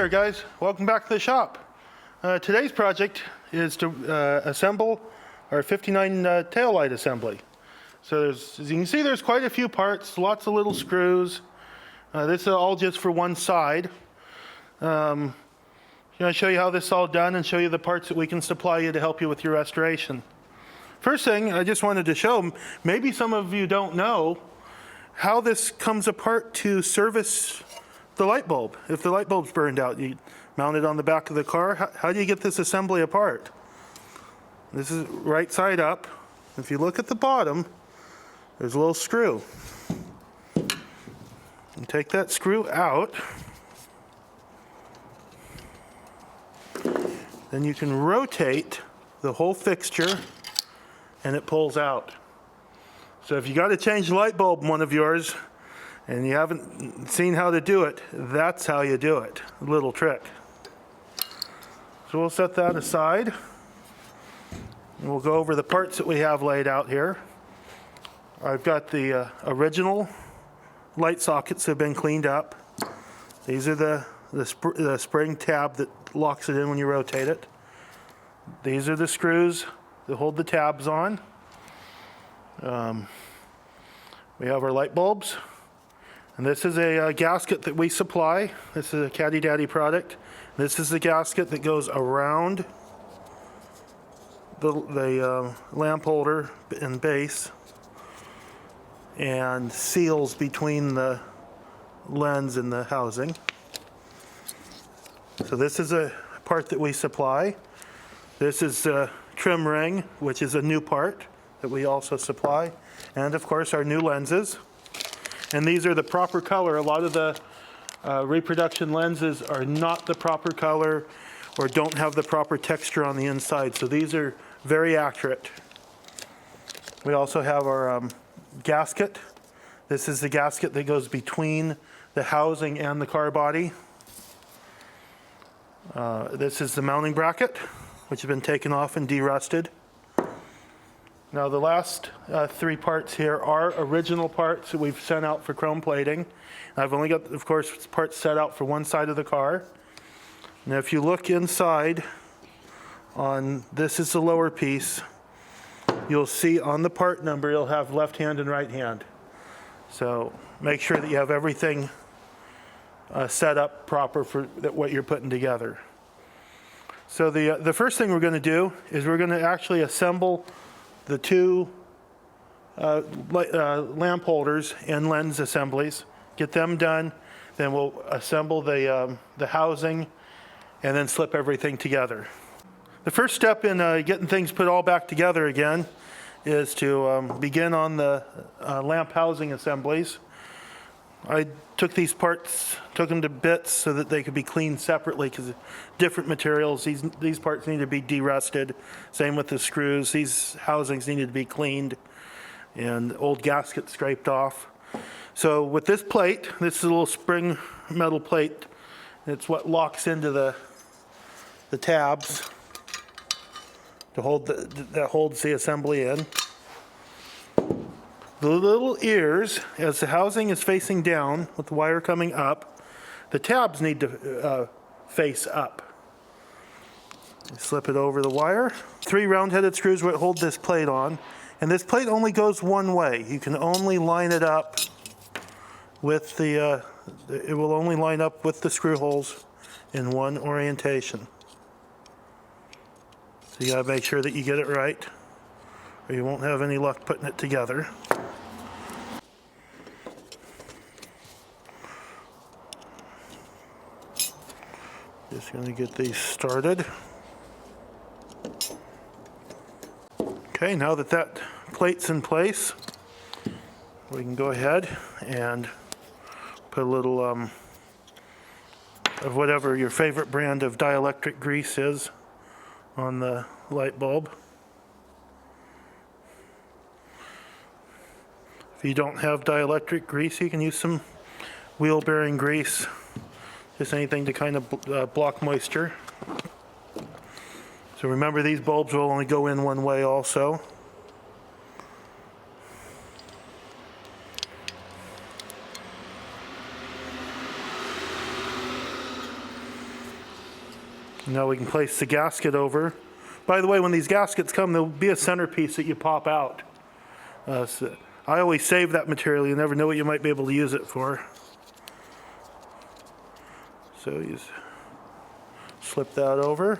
there guys, welcome back to the shop. Today's project is to assemble our 59 taillight assembly. So as you can see, there's quite a few parts, lots of little screws. This is all just for one side. I'm going to show you how this is all done and show you the parts that we can supply you to help you with your restoration. First thing I just wanted to show, maybe some of you don't know how this comes apart to service the light bulb. If the light bulb's burned out, you mount it on the back of the car. How do you get this assembly apart? This is right side up. If you look at the bottom, there's a little screw. You take that screw out, then you can rotate the whole fixture and it pulls out. So if you got to change the light bulb in one of yours and you haven't seen how to do it, that's how you do it. A little trick. So we'll set that aside. And we'll go over the parts that we have laid out here. I've got the original light sockets that have been cleaned up. These are the spring tab that locks it in when you rotate it. These are the screws that hold the tabs on. We have our light bulbs. And this is a gasket that we supply. This is a Caddy Daddy product. This is the gasket that goes around the lamp holder and base and seals between the lens and the housing. So this is a part that we supply. This is the trim ring, which is a new part that we also supply. And of course our new lenses. And these are the proper color. A lot of the reproduction lenses are not the proper color or don't have the proper texture on the inside. So these are very accurate. We also have our gasket. This is the gasket that goes between the housing and the car body. This is the mounting bracket, which has been taken off and derusted. Now the last three parts here are original parts that we've sent out for chrome plating. I've only got, of course, parts set out for one side of the car. Now if you look inside, this is the lower piece, you'll see on the part number you'll have left hand and right hand. So make sure that you have everything set up proper for what you're putting together. So the first thing we're going to do is we're going to actually assemble the two lamp holders and lens assemblies, get them done, then we'll assemble the housing and then slip everything together. The first step in getting things put all back together again is to begin on the lamp housing assemblies. I took these parts, took them to bits so that they could be cleaned separately because different materials. These parts need to be derusted. Same with the screws. These housings needed to be cleaned and old gasket scraped off. So with this plate, this is a little spring metal plate. It's what locks into the tabs to hold that holds the assembly in. The little ears, as the housing is facing down with the wire coming up, the tabs need to face up. You slip it over the wire. 3 round-headed screws will hold this plate on, and this plate only goes one way. You can only line it up with it will only line up with the screw holes in one orientation. So you gotta make sure that you get it right, or you won't have any luck putting it together. Just going to get these started. Okay, now that plate's in place, we can go ahead and put a little of whatever your favorite brand of dielectric grease is on the light bulb. If you don't have dielectric grease, you can use some wheel bearing grease. Just anything to kind of block moisture. So remember, these bulbs will only go in one way also. Now we can place the gasket over. By the way, when these gaskets come, there'll be a centerpiece that you pop out. So I always save that material. You never know what you might be able to use it for. So you slip that over.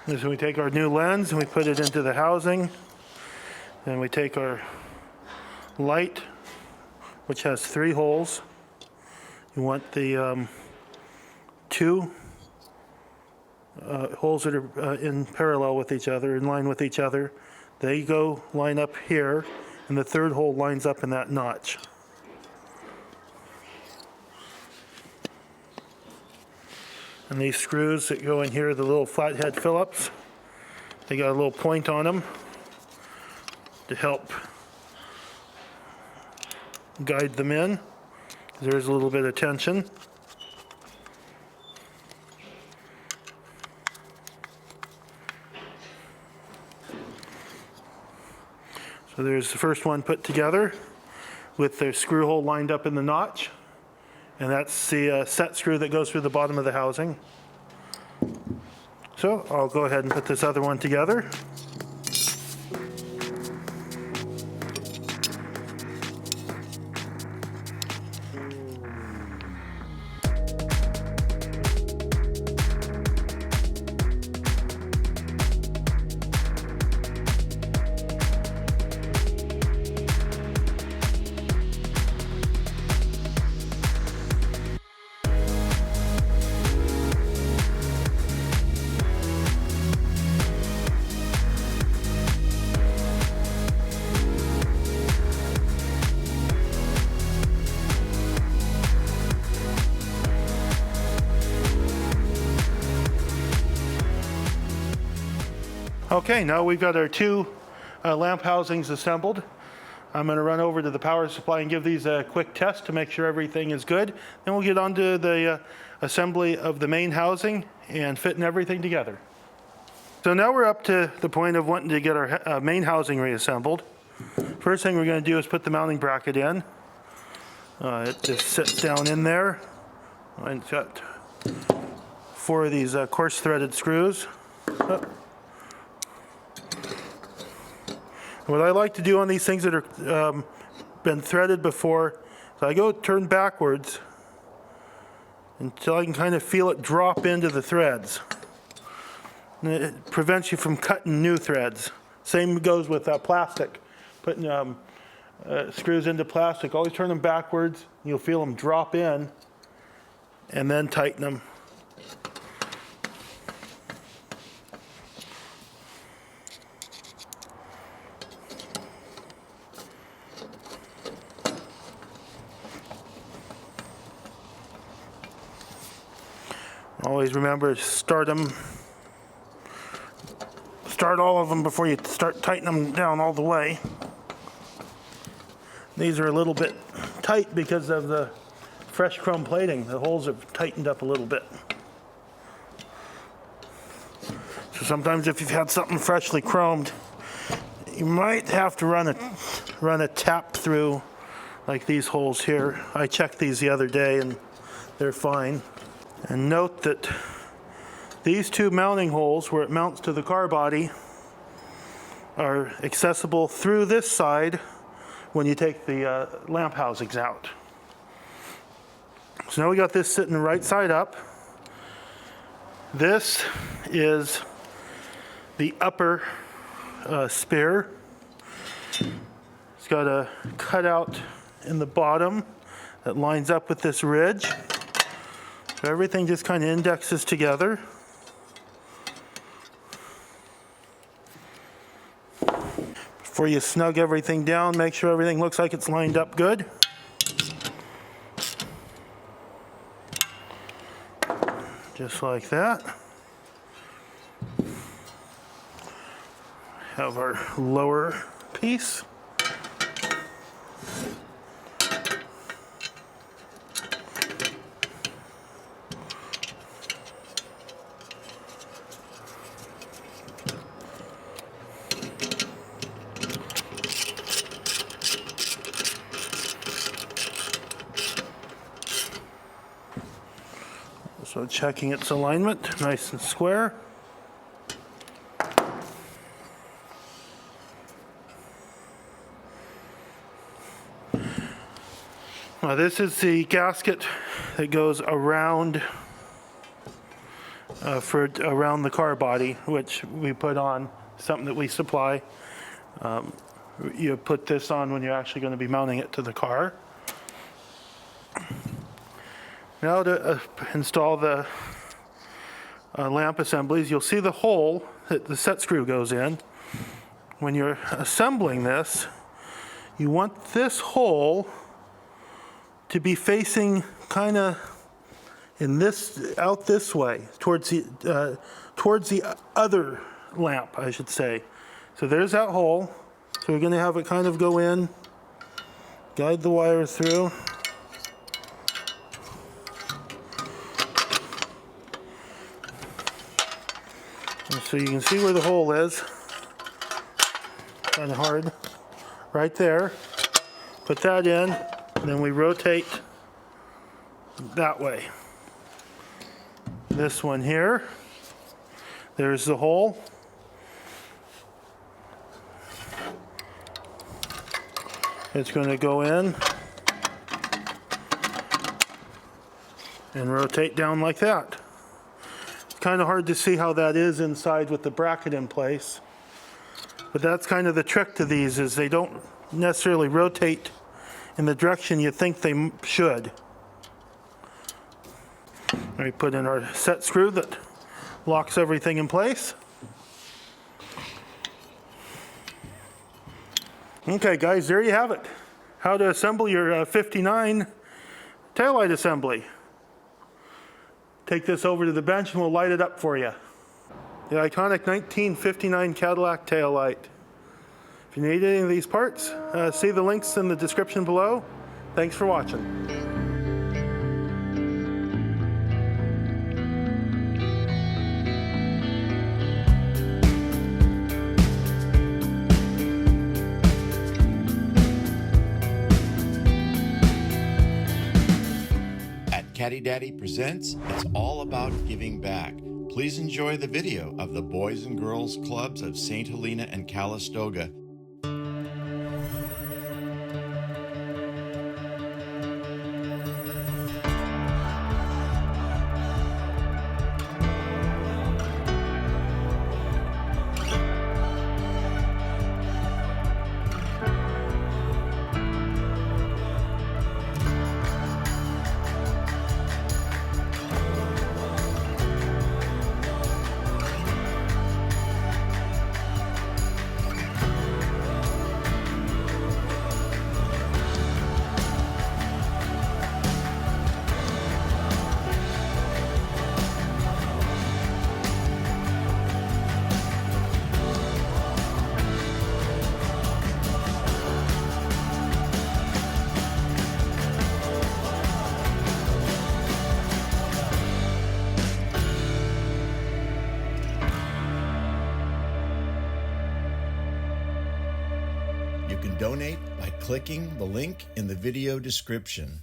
And so we take our new lens and we put it into the housing. Then we take our light, which has 3 holes. You want the 2 holes that are in parallel with each other, in line with each other. They go line up here, and the 3rd hole lines up in that notch. And these screws that go in here, the little flathead Phillips, they got a little point on them to help guide them in. There's a little bit of tension. So there's the first one put together with the screw hole lined up in the notch. And that's the set screw that goes through the bottom of the housing. So I'll go ahead and put this other one together. Okay, now we've got our 2 lamp housings assembled. I'm going to run over to the power supply and give these a quick test to make sure everything is good. Then we'll get on to the assembly of the main housing and fitting everything together. So now we're up to the point of wanting to get our main housing reassembled. First thing we're going to do is put the mounting bracket in. It just sits down in there. And it's got 4 of these coarse threaded screws. What I like to do on these things that are been threaded before, so I go turn backwards until I can kind of feel it drop into the threads. And it prevents you from cutting new threads. Same goes with plastic. Putting screws into plastic, always turn them backwards. You'll feel them drop in and then tighten them. Always remember to start all of them before you start tightening them down all the way. These are a little bit tight because of the fresh chrome plating. The holes have tightened up a little bit. So sometimes if you've had something freshly chromed, you might have to run a tap through like these holes here. I checked these the other day and they're fine. And note that these 2 mounting holes where it mounts to the car body are accessible through this side when you take the lamp housings out. So now we got this sitting right side up. This is the upper spare. It's got a cutout in the bottom that lines up with this ridge. So everything just kind of indexes together. Before you snug everything down, make sure everything looks like it's lined up good. Just like that. Have our lower piece. So checking its alignment, nice and square. Now this is the gasket that goes around around the car body, which we put on, something that we supply. You put this on when you're actually going to be mounting it to the car. Now to install the lamp assemblies, you'll see the hole that the set screw goes in. When you're assembling this, you want this hole to be facing kind of out this way, towards the other lamp, I should say. So there's that hole. So we're going to have it kind of go in, guide the wire through. And so you can see where the hole is. Kind of hard. Right there. Put that in, and then we rotate that way. This one here, there's the hole. It's going to go in and rotate down like that. It's kind of hard to see how that is inside with the bracket in place, but that's kind of the trick to these, is they don't necessarily rotate in the direction you think they should. We put in our set screw that locks everything in place. Okay guys, there you have it. How to assemble your 59 taillight assembly. Take this over to the bench and we'll light it up for you. The iconic 1959 Cadillac taillight. If you need any of these parts, see the links in the description below. Thanks for watching. Caddy Daddy presents It's All About Giving Back. Please enjoy the video of the Boys and Girls Clubs of St. Helena and Calistoga. You can donate by clicking the link in the video description.